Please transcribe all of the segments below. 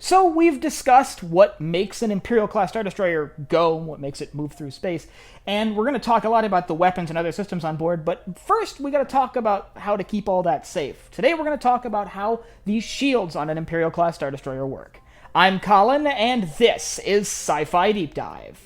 So we've discussed what makes an Imperial-Class Star Destroyer go, what makes it move through space, and we're going to talk a lot about the weapons and other systems on board, but first we got to talk about how to keep all that safe. Today we're going to talk about how these shields on an Imperial-Class Star Destroyer work. I'm Colin, and this is Sci-Fi Deep Dive.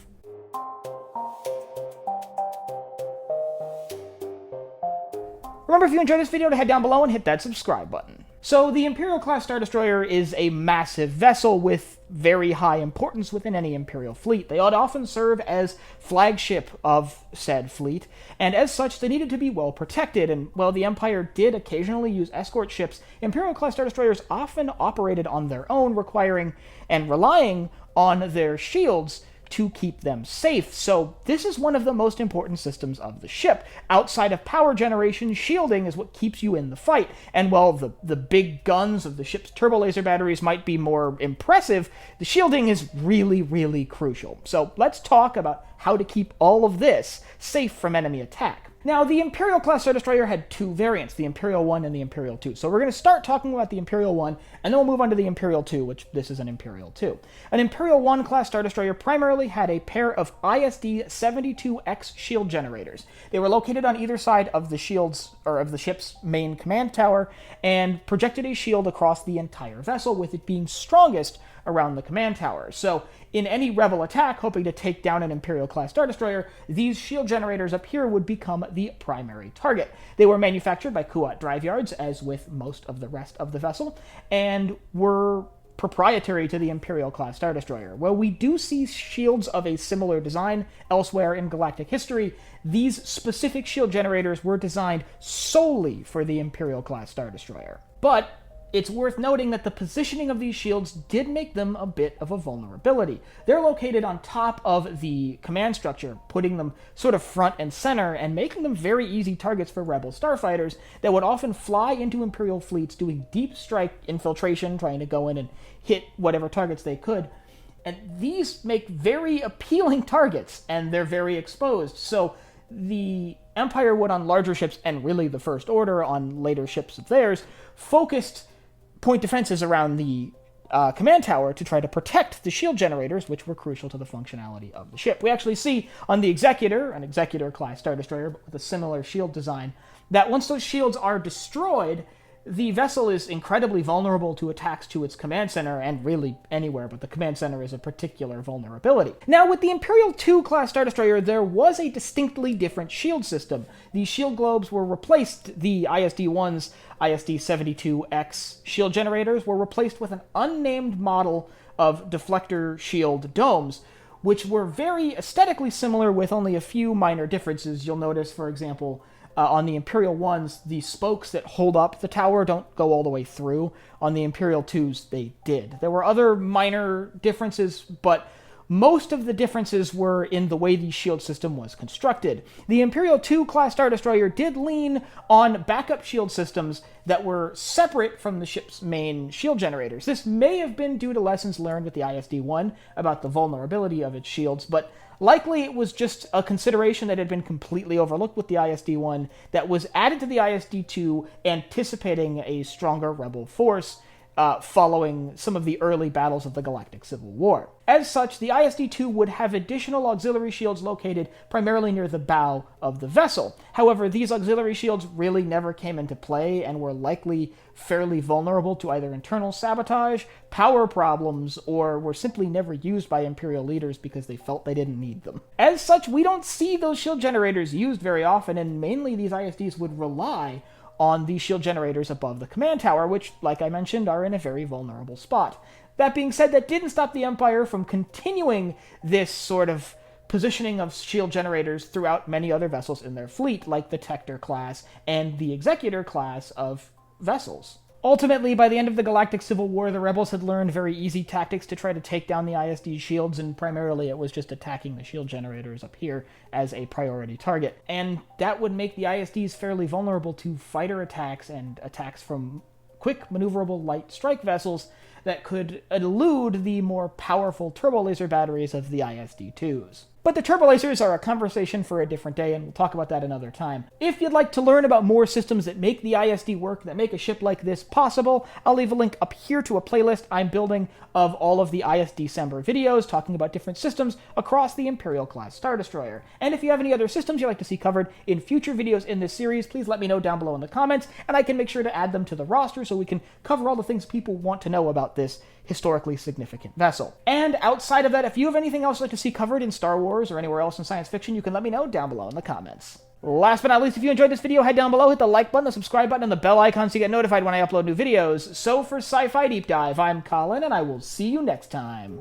Remember, if you enjoyed this video, to head down below and hit that subscribe button. So, the Imperial-Class Star Destroyer is a massive vessel with very high importance within any Imperial fleet. They ought often serve as flagship of said fleet, and as such, they needed to be well protected, and while the Empire did occasionally use escort ships, Imperial-Class Star Destroyers often operated on their own, requiring and relying on their shields to keep them safe. So this is one of the most important systems of the ship. Outside of power generation, shielding is what keeps you in the fight. And while the big guns of the ship's turbo laser batteries might be more impressive, the shielding is really, really crucial. So let's talk about how to keep all of this safe from enemy attack. Now, the Imperial-Class Star Destroyer had two variants, the Imperial 1 and the Imperial 2. So we're going to start talking about the Imperial 1, and then we'll move on to the Imperial 2, which this is an Imperial 2. An Imperial 1 class Star Destroyer primarily had a pair of ISD-72X shield generators. They were located on either side of the shields, or of the ship's main command tower, and projected a shield across the entire vessel, with it being strongest around the command tower. So, in any rebel attack hoping to take down an Imperial-Class Star Destroyer, these shield generators up here would become the primary target. They were manufactured by Kuat Drive Yards, as with most of the rest of the vessel, and were proprietary to the Imperial-Class Star Destroyer. While we do see shields of a similar design elsewhere in galactic history, these specific shield generators were designed solely for the Imperial-Class Star Destroyer. But it's worth noting that the positioning of these shields did make them a bit of a vulnerability. They're located on top of the command structure, putting them sort of front and center, and making them very easy targets for rebel starfighters that would often fly into Imperial fleets doing deep strike infiltration, trying to go in and hit whatever targets they could. And these make very appealing targets, and they're very exposed. So the Empire would, on larger ships, and really the First Order on later ships of theirs, focused point defenses around the command tower to try to protect the shield generators, which were crucial to the functionality of the ship. We actually see on the Executor, an Executor-class Star Destroyer, but with a similar shield design, that once those shields are destroyed, the vessel is incredibly vulnerable to attacks to its command center, and really anywhere, but the command center is a particular vulnerability. Now, with the Imperial 2 class Star Destroyer, there was a distinctly different shield system. The shield globes were replaced, the ISD-1's ISD-72X shield generators were replaced with an unnamed model of deflector shield domes, which were very aesthetically similar with only a few minor differences. You'll notice, for example, on the Imperial 1s, the spokes that hold up the tower don't go all the way through. On the Imperial 2s, they did. There were other minor differences, but most of the differences were in the way the shield system was constructed. The Imperial 2 class Star Destroyer did lean on backup shield systems that were separate from the ship's main shield generators. This may have been due to lessons learned with the ISD-1 about the vulnerability of its shields, but likely it was just a consideration that had been completely overlooked with the ISD-1 that was added to the ISD-2, anticipating a stronger rebel force following some of the early battles of the Galactic Civil War. As such, the ISD-2 would have additional auxiliary shields located primarily near the bow of the vessel. However, these auxiliary shields really never came into play and were likely fairly vulnerable to either internal sabotage, power problems, or were simply never used by Imperial leaders because they felt they didn't need them. As such, we don't see those shield generators used very often, and mainly these ISDs would rely on the shield generators above the command tower, which, like I mentioned, are in a very vulnerable spot. That being said, that didn't stop the Empire from continuing this sort of positioning of shield generators throughout many other vessels in their fleet, like the Tector class and the Executor class of vessels. Ultimately, by the end of the Galactic Civil War, the rebels had learned very easy tactics to try to take down the ISD shields, and primarily it was just attacking the shield generators up here as a priority target. And that would make the ISDs fairly vulnerable to fighter attacks and attacks from quick, maneuverable light strike vessels that could elude the more powerful turbo laser batteries of the ISD-2s. But the turbolasers are a conversation for a different day, and we'll talk about that another time. If you'd like to learn about more systems that make the ISD work, that make a ship like this possible, I'll leave a link up here to a playlist I'm building of all of the ISD December videos talking about different systems across the Imperial-Class Star Destroyer. And if you have any other systems you'd like to see covered in future videos in this series, please let me know down below in the comments, and I can make sure to add them to the roster so we can cover all the things people want to know about this historically significant vessel. And outside of that, if you have anything else you'd like to see covered in Star Wars or anywhere else in science fiction, you can let me know down below in the comments. Last but not least, if you enjoyed this video, head down below, hit the like button, the subscribe button, and the bell icon so you get notified when I upload new videos. So for Sci-Fi Deep Dive, I'm Colin, and I will see you next time.